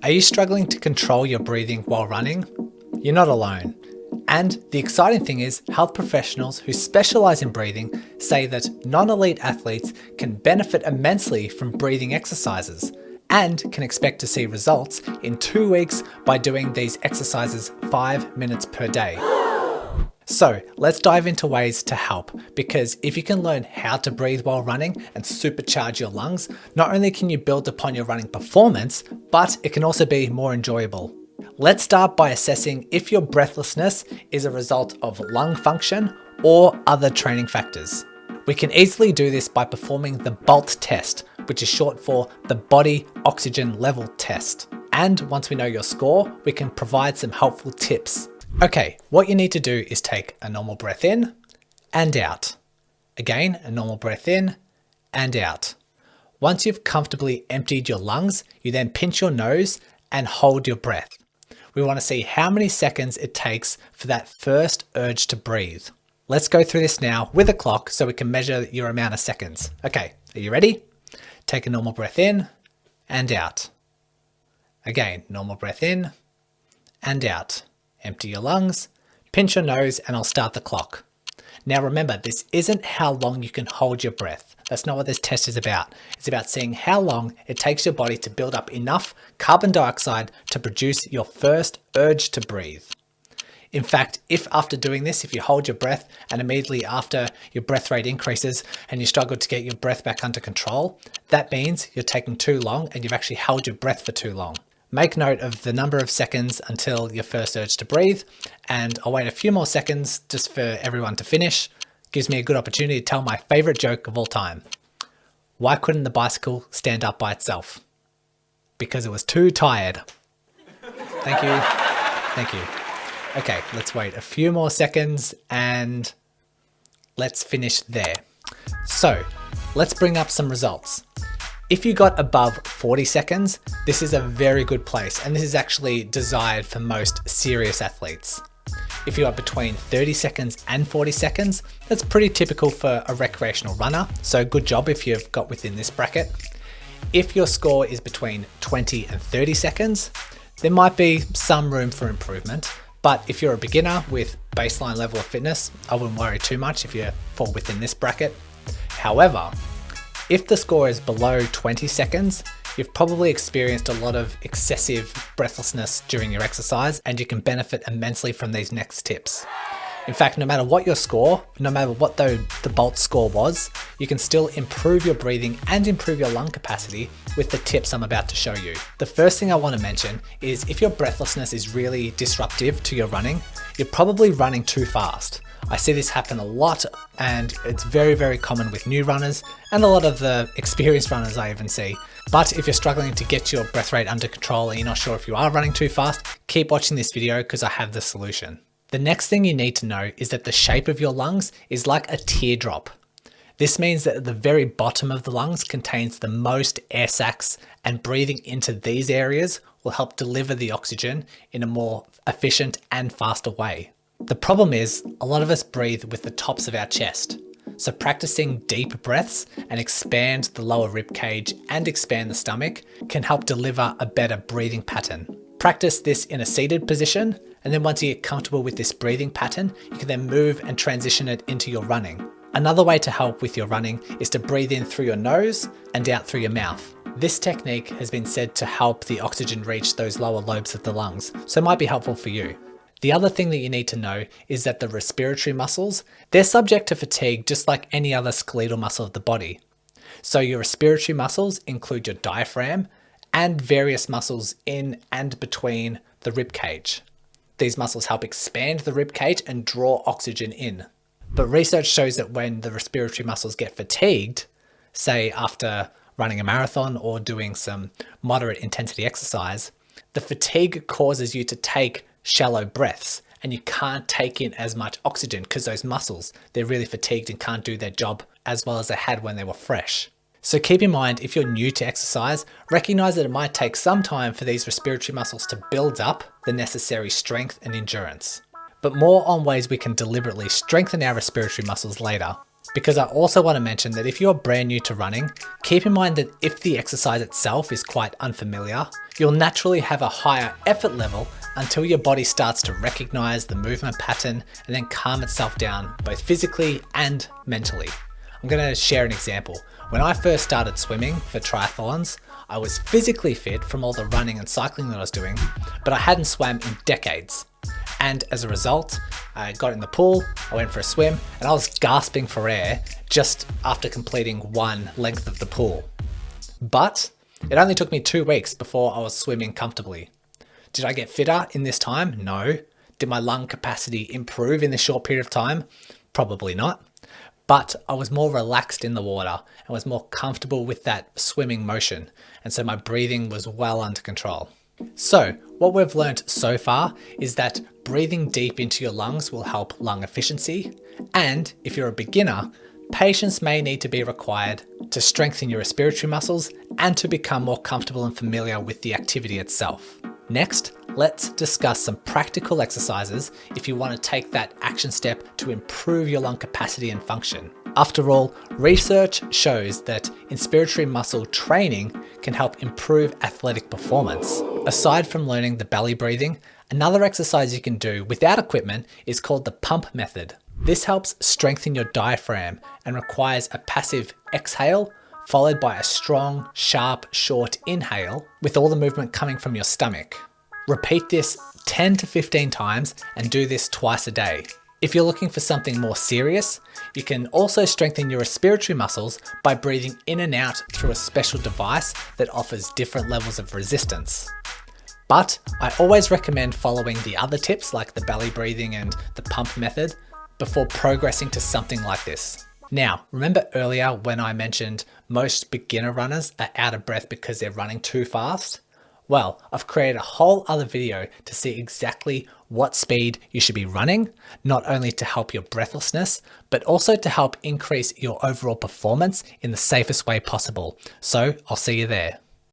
Are you struggling to control your breathing while running? You're not alone. And the exciting thing is, health professionals who specialise in breathing say that non-elite athletes can benefit immensely from breathing exercises and can expect to see results in 2 weeks by doing these exercises 5 minutes per day. So let's dive into ways to help, because if you can learn how to breathe while running and supercharge your lungs, not only can you build upon your running performance, but it can also be more enjoyable. Let's start by assessing if your breathlessness is a result of lung function or other training factors. We can easily do this by performing the BOLT test, which is short for the Body Oxygen Level Test. And once we know your score, we can provide some helpful tips. Okay, what you need to do is take a normal breath in and out. Again, a normal breath in and out. Once you've comfortably emptied your lungs, you then pinch your nose and hold your breath. We want to see how many seconds it takes for that first urge to breathe. Let's go through this now with a clock so we can measure your amount of seconds. Okay, are you ready? Take a normal breath in and out. Again, normal breath in and out. Empty your lungs, pinch your nose, and I'll start the clock. Now remember, this isn't how long you can hold your breath. That's not what this test is about. It's about seeing how long it takes your body to build up enough carbon dioxide to produce your first urge to breathe. In fact, if after doing this, if you hold your breath and immediately after your breath rate increases and you struggle to get your breath back under control, that means you're taking too long and you've actually held your breath for too long. Make note of the number of seconds until your first urge to breathe, and I'll wait a few more seconds just for everyone to finish. Gives me a good opportunity to tell my favorite joke of all time. Why couldn't the bicycle stand up by itself? Because it was too tired. Thank you. Thank you. Okay, let's wait a few more seconds and let's finish there. So let's bring up some results. If you got above 40 seconds, this is a very good place, and this is actually desired for most serious athletes. If you are between 30 seconds and 40 seconds, that's pretty typical for a recreational runner, so good job if you've got within this bracket. If your score is between 20 and 30 seconds, there might be some room for improvement, but if you're a beginner with baseline level of fitness, I wouldn't worry too much if you fall within this bracket. However, if the score is below 20 seconds, you've probably experienced a lot of excessive breathlessness during your exercise, and you can benefit immensely from these next tips. In fact, no matter what your score, no matter what the BOLT score was, you can still improve your breathing and improve your lung capacity with the tips I'm about to show you. The first thing I want to mention is if your breathlessness is really disruptive to your running, you're probably running too fast. I see this happen a lot, and it's very, very common with new runners and a lot of the experienced runners I even see. But if you're struggling to get your breath rate under control and you're not sure if you are running too fast, keep watching this video because I have the solution. The next thing you need to know is that the shape of your lungs is like a teardrop. This means that the very bottom of the lungs contains the most air sacs, and breathing into these areas will help deliver the oxygen in a more efficient and faster way. The problem is, a lot of us breathe with the tops of our chest. So practicing deep breaths and expand the lower rib cage and expand the stomach can help deliver a better breathing pattern. Practice this in a seated position, and then once you get comfortable with this breathing pattern, you can then move and transition it into your running. Another way to help with your running is to breathe in through your nose and out through your mouth. This technique has been said to help the oxygen reach those lower lobes of the lungs, so it might be helpful for you. The other thing that you need to know is that the respiratory muscles, they're subject to fatigue just like any other skeletal muscle of the body. So your respiratory muscles include your diaphragm and various muscles in and between the rib cage. These muscles help expand the rib cage and draw oxygen in. But research shows that when the respiratory muscles get fatigued, say after running a marathon or doing some moderate intensity exercise, the fatigue causes you to take shallow breaths, and you can't take in as much oxygen because those muscles, they're really fatigued and can't do their job as well as they had when they were fresh. So keep in mind, if you're new to exercise, recognize that it might take some time for these respiratory muscles to build up the necessary strength and endurance. But more on ways we can deliberately strengthen our respiratory muscles later. Because I also want to mention that if you're brand new to running, keep in mind that if the exercise itself is quite unfamiliar, you'll naturally have a higher effort level until your body starts to recognize the movement pattern and then calm itself down both physically and mentally. I'm going to share an example. When I first started swimming for triathlons, I was physically fit from all the running and cycling that I was doing, but I hadn't swam in decades. And as a result, I got in the pool, I went for a swim, and I was gasping for air just after completing one length of the pool. But it only took me 2 weeks before I was swimming comfortably. Did I get fitter in this time? No. Did my lung capacity improve in this short period of time? Probably not. But I was more relaxed in the water and was more comfortable with that swimming motion. And so my breathing was well under control. So what we've learned so far is that breathing deep into your lungs will help lung efficiency. And if you're a beginner, patience may need to be required to strengthen your respiratory muscles and to become more comfortable and familiar with the activity itself. Next, let's discuss some practical exercises if you want to take that action step to improve your lung capacity and function. After all, research shows that inspiratory muscle training can help improve athletic performance. Aside from learning the belly breathing, another exercise you can do without equipment is called the pump method. This helps strengthen your diaphragm and requires a passive exhale followed by a strong, sharp, short inhale with all the movement coming from your stomach. Repeat this 10 to 15 times and do this twice a day. If you're looking for something more serious, you can also strengthen your respiratory muscles by breathing in and out through a special device that offers different levels of resistance. But I always recommend following the other tips like the belly breathing and the pump method before progressing to something like this. Now, remember earlier when I mentioned most beginner runners are out of breath because they're running too fast? Well, I've created a whole other video to see exactly what speed you should be running, not only to help your breathlessness, but also to help increase your overall performance in the safest way possible. So I'll see you there.